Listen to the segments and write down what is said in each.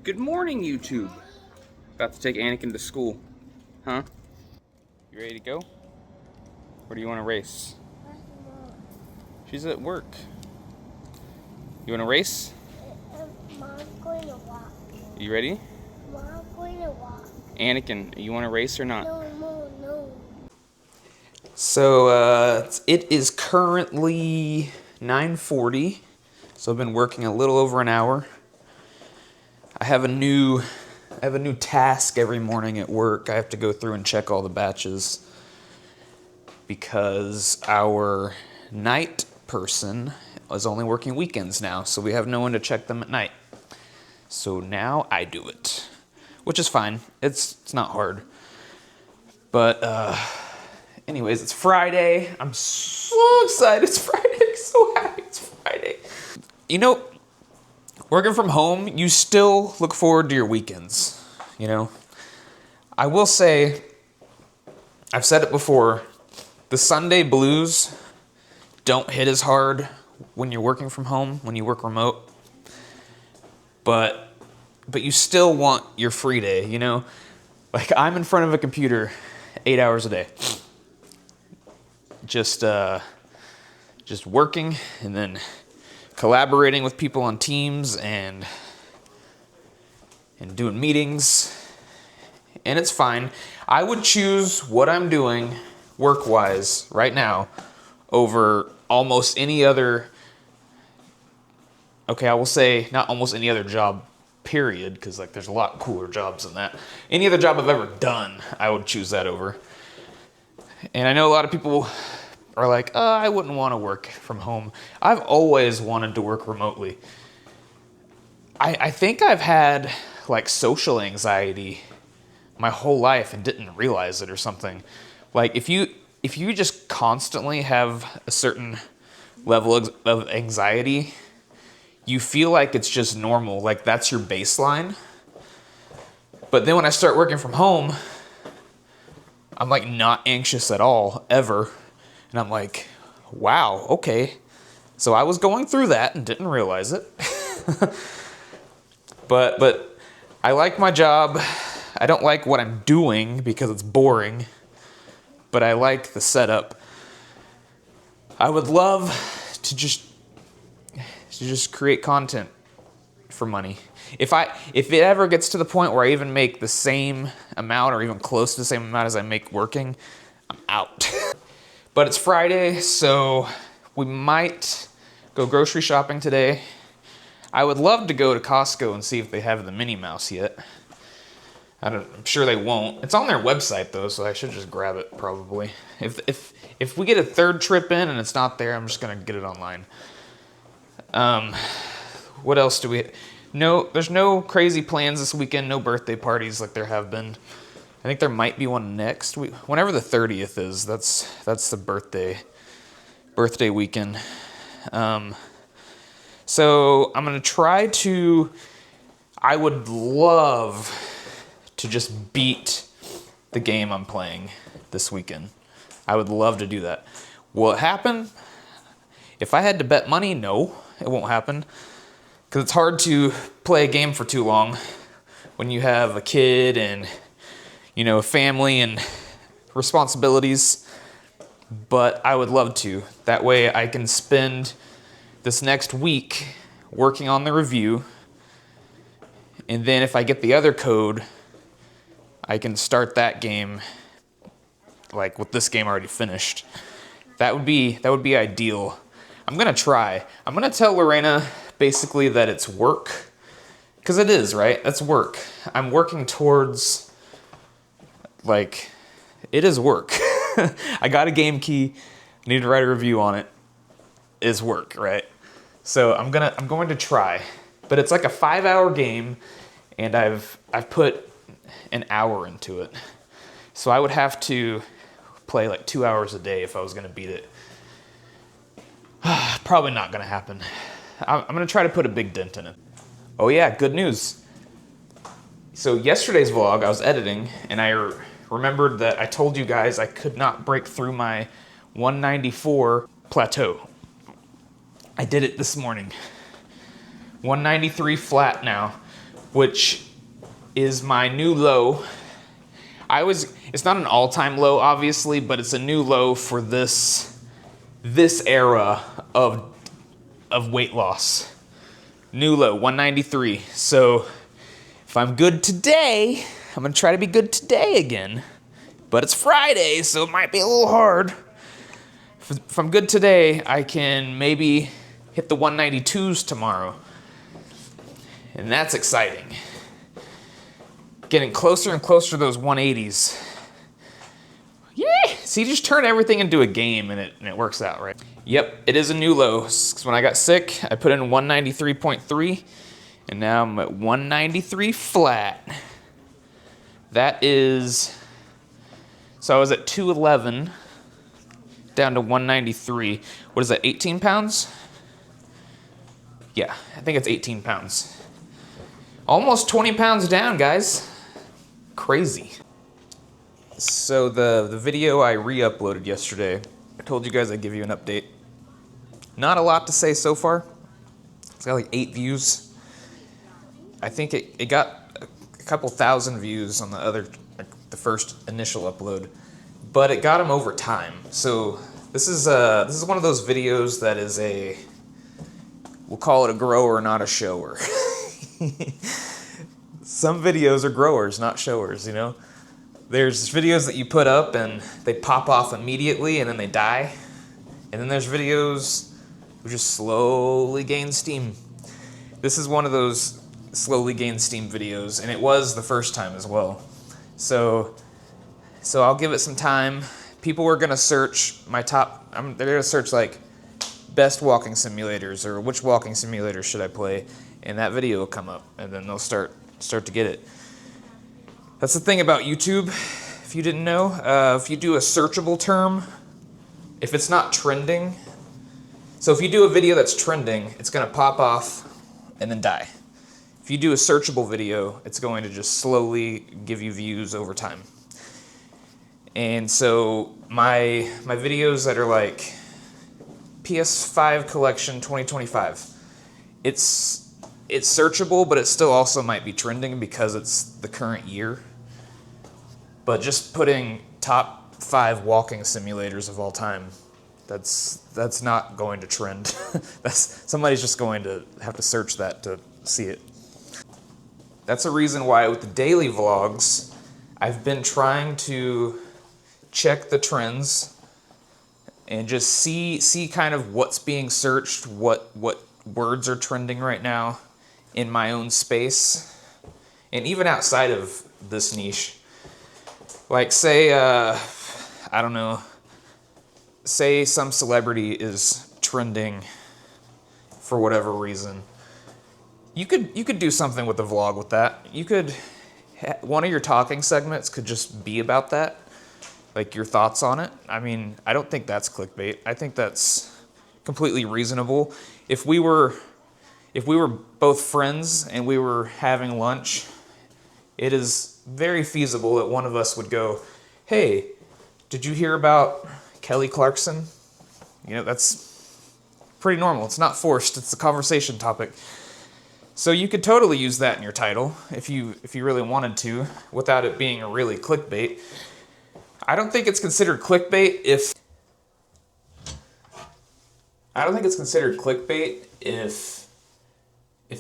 Good morning, YouTube. About to take Anakin to school. Huh? You ready to go? Or do you want to race? She's at work. You want to race? Mom's going to walk. Are you ready? Mom's going to walk. Anakin, you want to race or not? No. So, it is currently 9:40. So I've been working a little over an hour. I have a new task every morning at work. I have to go through and check all the batches because our night person is only working weekends now, so we have no one to check them at night. So now I do it, which is fine. It's not hard. But anyways, it's Friday. I'm so excited. It's Friday. I'm so happy it's Friday. You know, working from home, you still look forward to your weekends, you know? I will say, I've said it before, the Sunday blues don't hit as hard when you're working from home, when you work remote. But you still want your free day, you know? Like, I'm in front of a computer 8 hours a day. Just working and then collaborating with people on teams and doing meetings. And it's fine. I would choose what I'm doing work-wise right now over almost any other, okay, I will say not almost any other job, period, because like there's a lot cooler jobs than that. Any other job I've ever done, I would choose that over. And I know a lot of people are like, I wouldn't want to work from home. I've always wanted to work remotely. I think I've had like social anxiety my whole life and didn't realize it or something. Like if you just constantly have a certain level of anxiety, you feel like it's just normal, like that's your baseline. But then when I start working from home, I'm like not anxious at all, ever. And I'm like, wow, okay. So I was going through that and didn't realize it. But I like my job. I don't like what I'm doing because it's boring, but I like the setup. I would love to just create content for money. If it ever gets to the point where I even make the same amount or even close to the same amount as I make working, I'm out. But it's Friday, so we might go grocery shopping today. I would love to go to Costco and see if they have the Minnie Mouse yet. I'm sure they won't. It's on their website though, so I should just grab it probably. If we get a third trip in and it's not there, I'm just gonna get it online. What else do we? No, there's no crazy plans this weekend. No birthday parties like there have been. I think there might be one next week. Whenever the 30th is, that's the birthday weekend. So I'm gonna try to. I would love to just beat the game I'm playing this weekend. I would love to do that. Will it happen? If I had to bet money, no, it won't happen. Because it's hard to play a game for too long when you have a kid and, you know, a family and responsibilities. But I would love to. That way I can spend this next week working on the review. And then if I get the other code, I can start that game like with this game already finished. That would be ideal. I'm gonna try. I'm gonna tell Lorena basically that it's work. Because it is, right? That's work. I'm working towards, like, it is work. I got a game key, need to write a review on it. Is work, right? So I'm going to try. But it's like a 5-hour game, and I've put an hour into it. So I would have to play like 2 hours a day if I was gonna beat it. Probably not gonna happen. I'm gonna try to put a big dent in it. Oh yeah, good news. So yesterday's vlog, I was editing, and I remembered that I told you guys I could not break through my 194 plateau. I did it this morning. 193 flat now. which is my new low. It's not an all-time low, obviously, but it's a new low for this era of weight loss. New low, 193. So if I'm good today, I'm gonna try to be good today again. But it's Friday, so it might be a little hard. If I'm good today, I can maybe hit the 192s tomorrow. And that's exciting. Getting closer and closer to those 180s. Yeah! See, you just turn everything into a game and it works out, right? Yep, it is a new low. 'Cause when I got sick, I put in 193.3, and now I'm at 193 flat. That is... So I was at 211, down to 193. What is that, 18 pounds? Yeah, I think it's 18 pounds. Almost 20 pounds down, guys. Crazy. So the video I re-uploaded yesterday, I told you guys I'd give you an update. Not a lot to say so far. It's got like 8 views. I think it got a couple thousand views on the first initial upload, but it got them over time. So this is one of those videos that is we'll call it a grower, not a shower. Some videos are growers, not showers, you know? There's videos that you put up and they pop off immediately and then they die. And then there's videos which just slowly gain steam. This is one of those slowly gain steam videos, and it was the first time as well. So I'll give it some time. People were gonna search my top, they're gonna search like best walking simulators or which walking simulator should I play, and that video will come up, and then they'll start to get it. That's the thing about YouTube, if you didn't know. If you do a searchable term, if it's not trending, so if you do a video that's trending, it's gonna pop off and then die. If you do a searchable video, it's going to just slowly give you views over time. And so my videos that are like PS5 collection 2025, it's searchable, but it still also might be trending because it's the current year. But just putting top 5 walking simulators of all time, that's not going to trend. Somebody's just going to have to search that to see it. That's a reason why with the daily vlogs, I've been trying to check the trends and just see kind of what's being searched, what words are trending right now in my own space, and even outside of this niche. Like say, I don't know, say some celebrity is trending for whatever reason. You could do something with the vlog with that. You could, one of your talking segments could just be about that, like your thoughts on it. I mean, I don't think that's clickbait. I think that's completely reasonable. If we were both friends and we were having lunch, it is very feasible that one of us would go, "Hey, did you hear about Kelly Clarkson?" You know, that's pretty normal. It's not forced. It's a conversation topic. So you could totally use that in your title if you really wanted to, without it being a really clickbait. I don't think it's considered clickbait if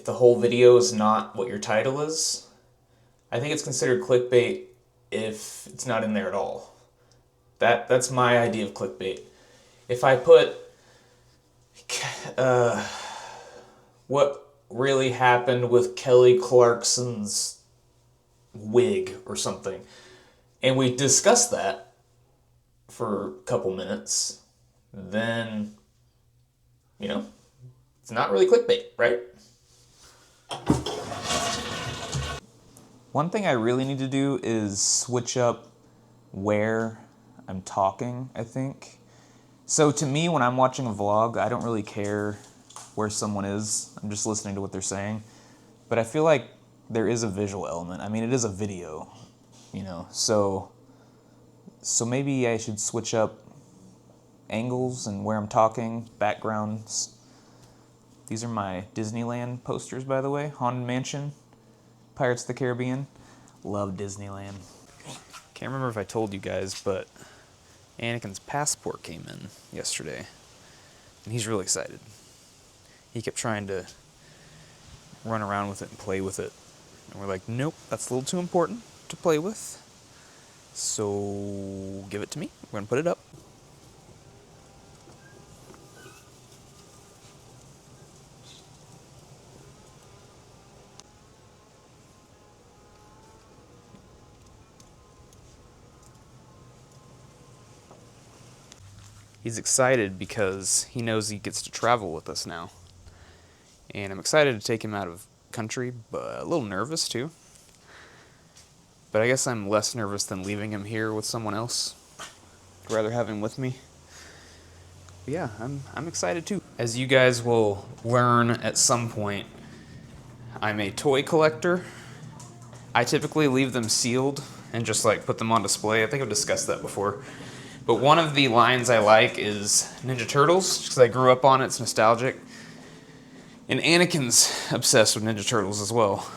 the whole video is not what your title is. I think it's considered clickbait if it's not in there at all. That's my idea of clickbait. If I put what really happened with Kelly Clarkson's wig or something, and we discuss that for a couple minutes, then, you know, it's not really clickbait, right? One thing I really need to do is switch up where I'm talking, I think. So to me, when I'm watching a vlog, I don't really care where someone is. I'm just listening to what they're saying. But I feel like there is a visual element. I mean, it is a video, you know, so maybe I should switch up angles and where I'm talking, backgrounds. These are my Disneyland posters, by the way, Haunted Mansion. Pirates of the Caribbean. Love Disneyland. Can't remember if I told you guys, but Anakin's passport came in yesterday, and he's really excited. He kept trying to run around with it and play with it, and we're like, nope, that's a little too important to play with, so give it to me. We're gonna put it up. He's excited because he knows he gets to travel with us now. And I'm excited to take him out of country, but a little nervous too. But I guess I'm less nervous than leaving him here with someone else. I'd rather have him with me. But yeah, I'm excited too. As you guys will learn at some point, I'm a toy collector. I typically leave them sealed and just like put them on display. I think I've discussed that before. But one of the lines I like is Ninja Turtles, because I grew up on it, it's nostalgic. And Anakin's obsessed with Ninja Turtles as well.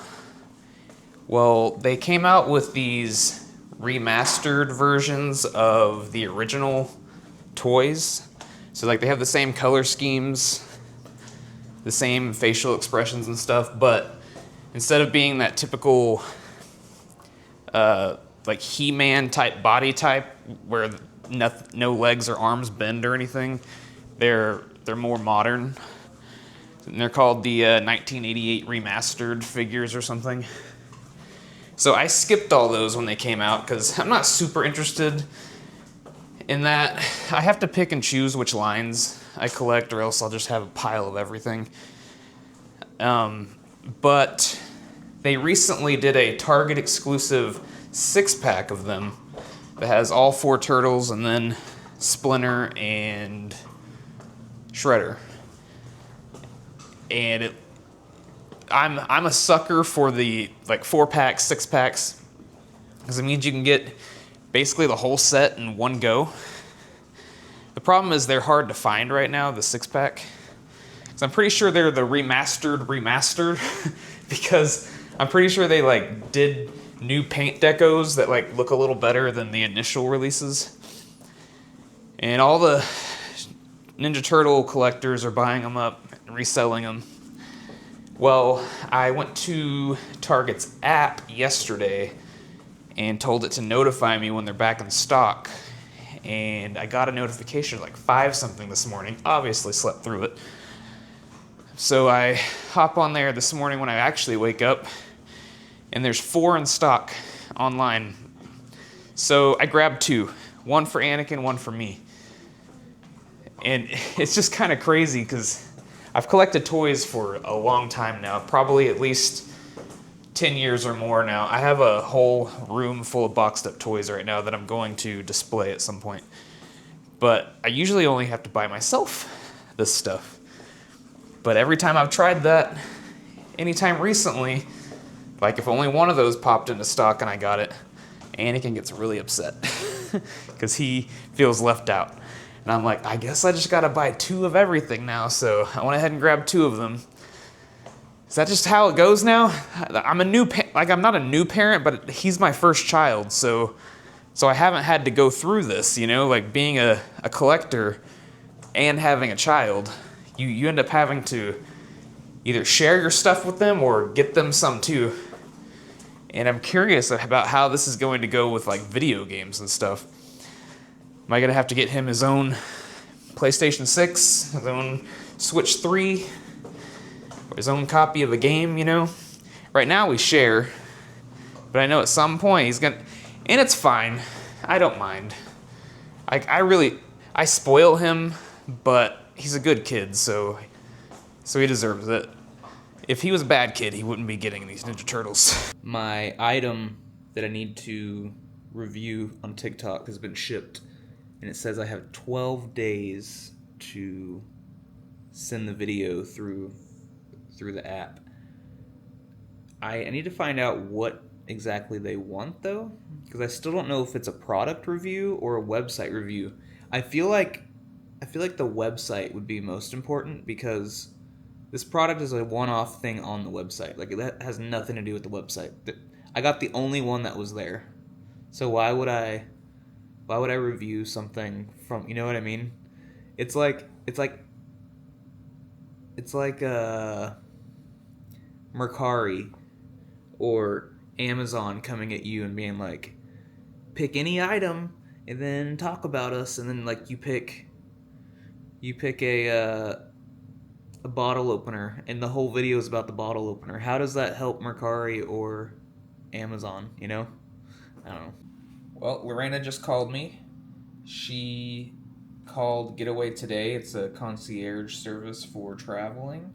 Well, they came out with these remastered versions of the original toys. So like they have the same color schemes, the same facial expressions and stuff, but instead of being that typical like He-Man type body type where no legs or arms bend or anything, they're more modern. And they're called the 1988 remastered figures or something. So I skipped all those when they came out because I'm not super interested in that. I have to pick and choose which lines I collect or else I'll just have a pile of everything. But they recently did a Target exclusive 6-pack of them that has all 4 turtles and then Splinter and Shredder. And I'm a sucker for the like 4-packs, 6-packs, because it means you can get basically the whole set in one go. The problem is they're hard to find right now, the 6-pack. So I'm pretty sure they're the remastered because I'm pretty sure they like did new paint decos that like look a little better than the initial releases. And all the Ninja Turtle collectors are buying them up and reselling them. Well, I went to Target's app yesterday and told it to notify me when they're back in stock. And I got a notification like 5 something this morning. Obviously slept through it. So I hop on there this morning when I actually wake up, and there's 4 in stock online. So I grabbed 2. One for Anakin, one for me. And it's just kind of crazy because I've collected toys for a long time now, probably at least 10 years or more now. I have a whole room full of boxed up toys right now that I'm going to display at some point. But I usually only have to buy myself this stuff. But every time I've tried that, anytime recently, like if only one of those popped into stock and I got it, Anakin gets really upset because he feels left out. And I'm like, I guess I just gotta buy 2 of everything now, so I went ahead and grabbed 2 of them. Is that just how it goes now? I'm not a new parent, but he's my first child, so I haven't had to go through this, you know, like being a collector and having a child. You end up having to either share your stuff with them or get them some too. And I'm curious about how this is going to go with like video games and stuff. Am I gonna have to get him his own PlayStation 6, his own Switch 3, or his own copy of a game, you know? Right now we share, but I know at some point he's gonna, and it's fine. I don't mind. I spoil him, but he's a good kid, so he deserves it. If he was a bad kid, he wouldn't be getting these Ninja Turtles. My item that I need to review on TikTok has been shipped, and it says I have 12 days to send the video through the app. I need to find out what exactly they want, though, because I still don't know if it's a product review or a website review. I feel like the website would be most important because This product is a one-off thing on the website. Like, that has nothing to do with the website. I got the only one that was there. So why would I review something from, you know what I mean? It's like Mercari or Amazon coming at you and being like, pick any item and then talk about us, and then like you pick a bottle opener and the whole video is about the bottle opener. How does that help Mercari or Amazon, you know? I don't know. Well, Lorena just called me. She called Getaway Today. It's a concierge service for traveling.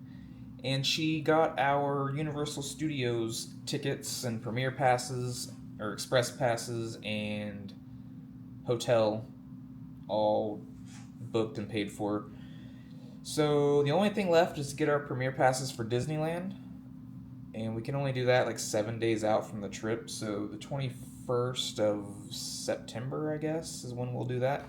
And she got our Universal Studios tickets and premiere passes, or express passes, and hotel all booked and paid for. So the only thing left is to get our premiere passes for Disneyland. And we can only do that like 7 days out from the trip. So the 21st of September, I guess, is when we'll do that.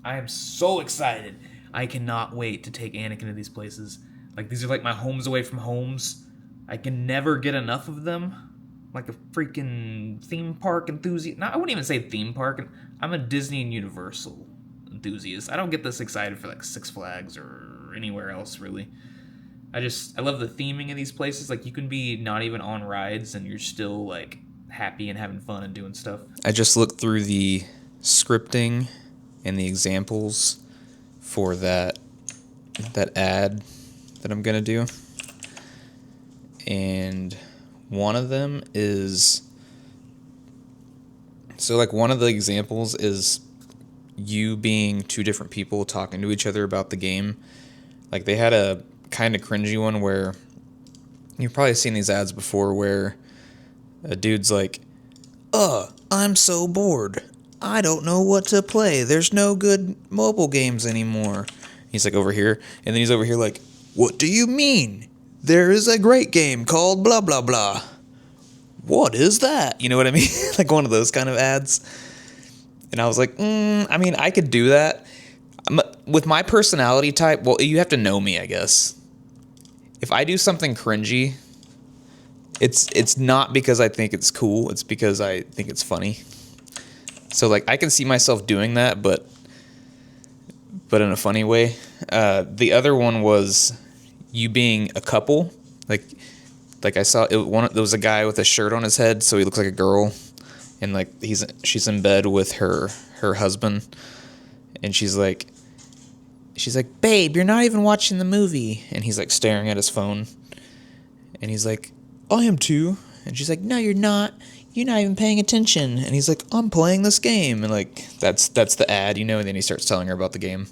I am so excited. I cannot wait to take Anakin to these places. Like, these are like my homes away from homes. I can never get enough of them. Like a freaking theme park enthusiast. No, I wouldn't even say theme park. I'm a Disney and Universal enthusiast. I don't get this excited for like Six Flags or anywhere else, really. I love the theming of these places. Like, you can be not even on rides and you're still like happy and having fun and doing stuff. I just looked through the scripting and the examples for that ad that I'm gonna do, and one of them is, so like one of the examples is you being two different people talking to each other about the game. Like, they had a kind of cringy one where you've probably seen these ads before, where a dude's like, I'm so bored, I don't know what to play, there's no good mobile games anymore. He's like over here, and then he's over here like, what do you mean? There is a great game called blah, blah, blah. What is that? You know what I mean? Like one of those kind of ads. And I was like, I mean, I could do that. With my personality type, well, you have to know me, I guess. If I do something cringy, it's not because I think it's cool. It's because I think it's funny. So, like, I can see myself doing that, but in a funny way. The other one was you being a couple. Like I saw there was a guy with a shirt on his head, so he looks like a girl, and like she's in bed with her husband, and she's like, babe, you're not even watching the movie, and he's like staring at his phone, and he's like, I am too, and she's like, no, you're not even paying attention, and he's like, I'm playing this game, and like that's the ad, you know, and then he starts telling her about the game.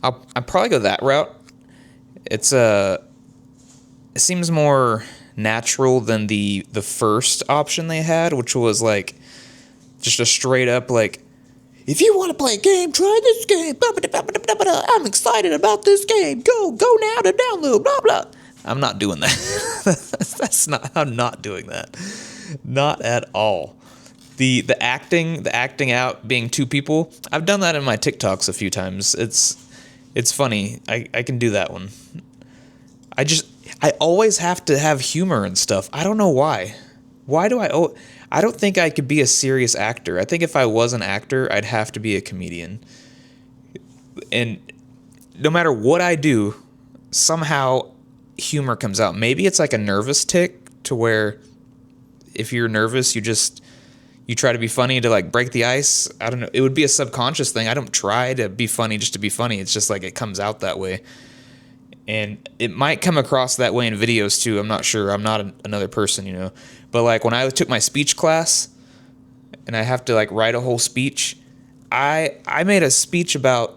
I'll probably go that route. It seems more natural than the first option they had, which was like just a straight up like, if you want to play a game, try this game. I'm excited about this game. Go now to download. Blah blah. I'm not doing that. I'm not doing that. Not at all. The acting out, being two people. I've done that in my TikToks a few times. It's funny. I can do that one. I always have to have humor and stuff. I don't know why. Why do I don't think I could be a serious actor. I think if I was an actor, I'd have to be a comedian. And no matter what I do, somehow humor comes out. Maybe it's like a nervous tick to where if you're nervous, you try to be funny to like break the ice. I don't know. It would be a subconscious thing. I don't try to be funny just to be funny. It's just like it comes out that way. And it might come across that way in videos too. I'm not sure. I'm not another person, you know. But like when I took my speech class and I have to like write a whole speech, I made a speech about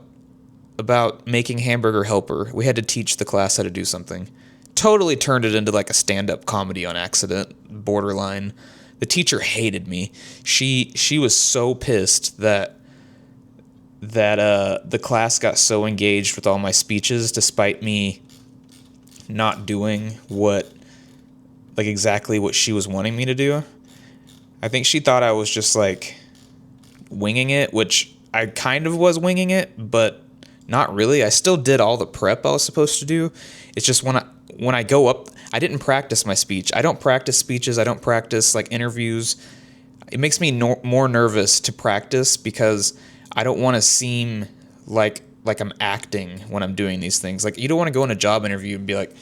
making Hamburger Helper. We had to teach the class how to do something. Totally turned it into like a stand-up comedy on accident, borderline. The teacher hated me. She was so pissed that the class got so engaged with all my speeches despite me not doing exactly what she was wanting me to do. I think she thought I was just like winging it, which I kind of was winging it, but Not really. I still did all the prep I was supposed to do. It's just when I go up, I didn't practice my speech. I don't practice speeches. I don't practice like interviews. It makes me more nervous to practice because I don't want to seem like I'm acting when I'm doing these things. Like, you don't want to go in a job interview and be like,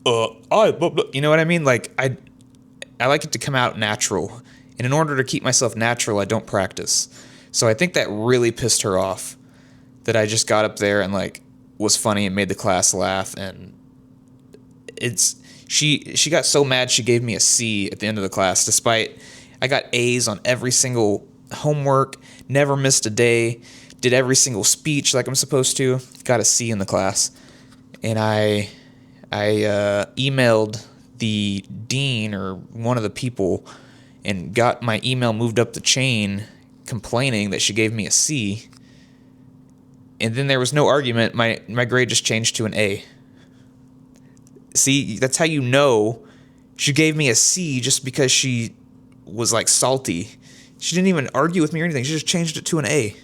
you know what I mean? Like, I like it to come out natural. And in order to keep myself natural, I don't practice. So I think that really pissed her off, that I just got up there and like was funny and made the class laugh. And she got so mad she gave me a C at the end of the class, despite I got A's on every single homework, never missed a day, did every single speech like I'm supposed to, got a C in the class. And I emailed the dean or one of the people and got my email moved up the chain complaining that she gave me a C. And then there was no argument. My grade just changed to an A. See, that's how you know she gave me a C, just because she was like salty. She didn't even argue with me or anything. She just changed it to an A.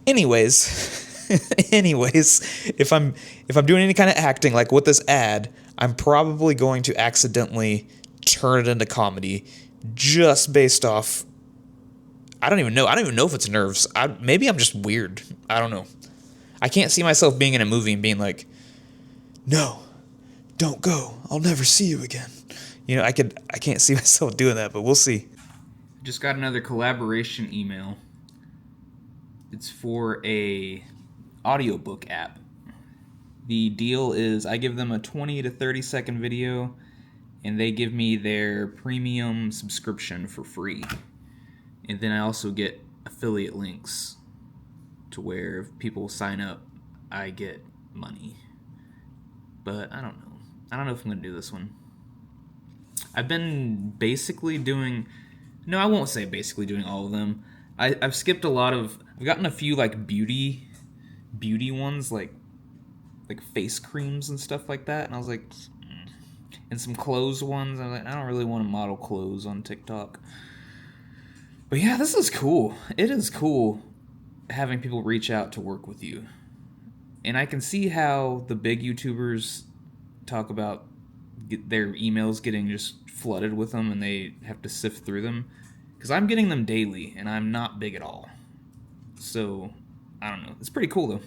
Anyways, if I'm doing any kind of acting like with this ad, I'm probably going to accidentally turn it into comedy just based off, I don't even know if it's nerves. Maybe I'm just weird. I don't know. I can't see myself being in a movie and being like, "No, don't go. I'll never see you again." You know, I can't see myself doing that, but we'll see. Just got another collaboration email. It's for a audiobook app. The deal is I give them a 20 to 30 second video and they give me their premium subscription for free. And then I also get affiliate links to where if people sign up, I get money. But I don't know. I don't know if I'm going to do this one. I've been basically doing... No, I won't say basically doing all of them. I've skipped a lot of... I've gotten a few like beauty ones, like face creams and stuff like that. And I was like... And some clothes ones. I was like, I don't really want to model clothes on TikTok. But yeah, this is cool. It is cool having people reach out to work with you. And I can see how the big YouTubers talk about their emails getting just flooded with them and they have to sift through them. Because I'm getting them daily and I'm not big at all. So, I don't know. It's pretty cool though.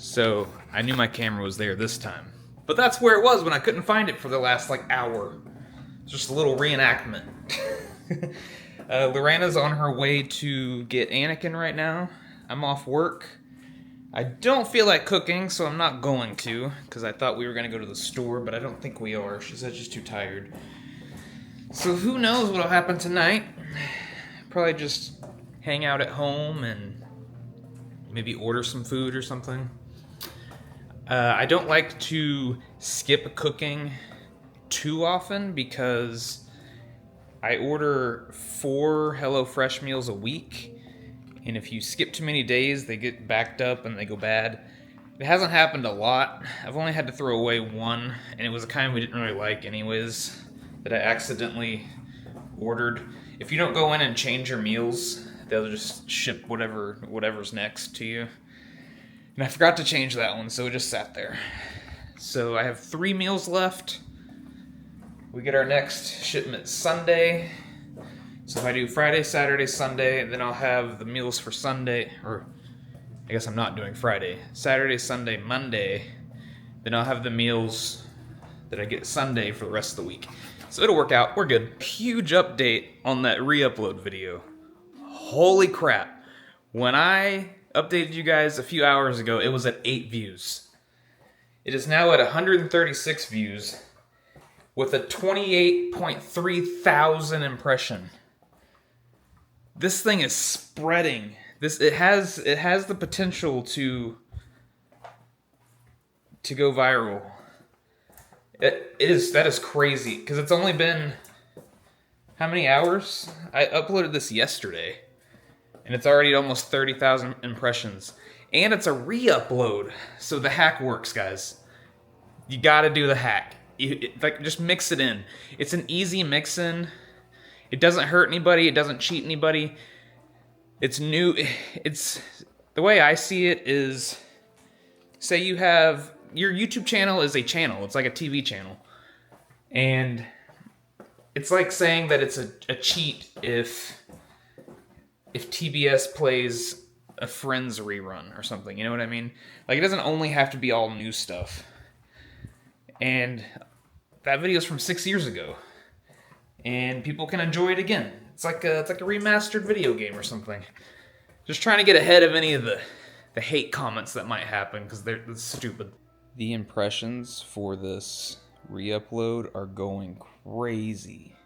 So, I knew my camera was there this time. But that's where it was when I couldn't find it for the last, hour. Just a little reenactment. Lorena's on her way to get Anakin right now. I'm off work. I don't feel like cooking, so I'm not going to, because I thought we were going to go to the store, but I don't think we are. She said she's too tired. So who knows what'll happen tonight. Probably just hang out at home and maybe order some food or something. I don't like to skip cooking too often because I order 4 HelloFresh meals a week, and if you skip too many days, they get backed up and they go bad. It hasn't happened a lot. I've only had to throw away one, and it was a kind we didn't really like anyways, that I accidentally ordered. If you don't go in and change your meals, they'll just ship whatever's next to you. And I forgot to change that one, so it just sat there. So I have 3 meals left. We get our next shipment Sunday. So if I do Friday, Saturday, Sunday, then I'll have the meals for Sunday, or I guess I'm not doing Friday. Saturday, Sunday, Monday. Then I'll have the meals that I get Sunday for the rest of the week. So it'll work out. We're good. Huge update on that re-upload video. Holy crap. When I updated you guys a few hours ago, it was at 8 views. It is now at 136 views with a 28.3 thousand impression. This thing is spreading. It has the potential to go viral. That is crazy, because it's only been How many hours? I uploaded this yesterday, and it's already almost 30,000 impressions. And it's a re-upload, so the hack works, guys. You gotta do the hack. Like, just mix it in. It's an easy mix-in. It doesn't hurt anybody. It doesn't cheat anybody. It's new. It's the way I see it is, say you have your YouTube channel is a channel. It's like a TV channel, and it's like saying that it's a cheat if TBS plays a Friends rerun or something. You know what I mean? Like, it doesn't only have to be all new stuff. And that video's from 6 years ago, and people can enjoy it again. It's like a remastered video game or something. Just trying to get ahead of any of the hate comments that might happen, because they're stupid. The impressions for this re-upload are going crazy.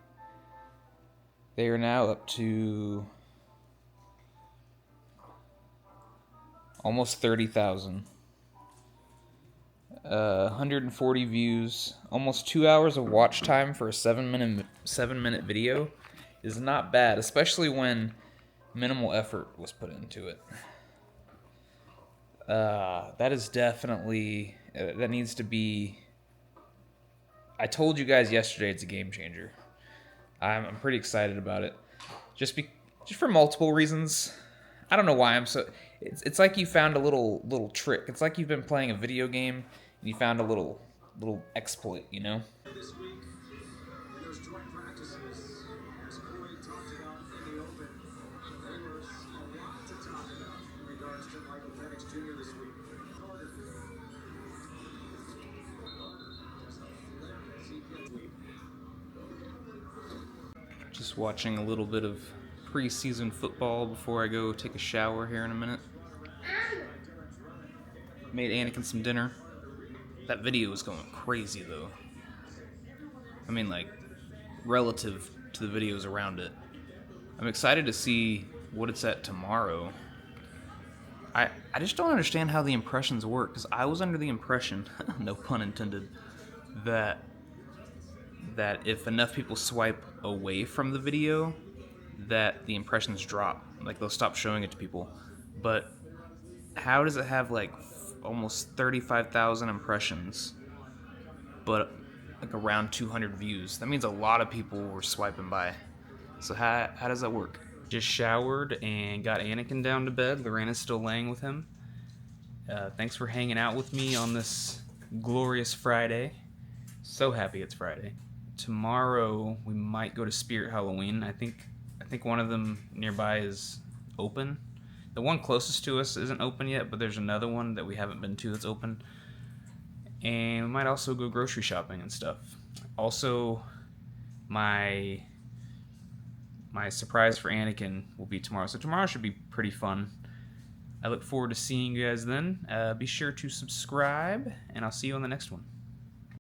They are now up to almost 30,000. 140 views, almost 2 hours of watch time for a 7-minute video is not bad, especially when minimal effort was put into it. That is definitely, that needs to be, I told you guys yesterday it's a game changer. I'm pretty excited about it, just for multiple reasons. I don't know why I'm so, it's like you found a little trick. It's like you've been playing a video game and you found a little exploit, you know? This week, in those joint practices, as Corey talked about in the open, there was a lot to talk about in regards to Michael Penix Jr. this week. Just watching a little bit of preseason football before I go take a shower here in a minute. Made Anakin some dinner. That video is going crazy, though. I mean, like, relative to the videos around it. I'm excited to see what it's at tomorrow. I just don't understand how the impressions work, because I was under the impression, no pun intended, that if enough people swipe away from the video, that the impressions drop. Like, they'll stop showing it to people. But how does it have, like, almost 35,000 impressions, but like around 200 views? That means a lot of people were swiping by. So how does that work? Just showered and got Anakin down to bed. Lorena's still laying with him. Thanks for hanging out with me on this glorious Friday. So happy it's Friday. Tomorrow we might go to Spirit Halloween. I think one of them nearby is open. The one closest to us isn't open yet, but there's another one that we haven't been to that's open. And we might also go grocery shopping and stuff. Also, my surprise for Anakin will be tomorrow. So tomorrow should be pretty fun. I look forward to seeing you guys then. Be sure to subscribe, and I'll see you on the next one.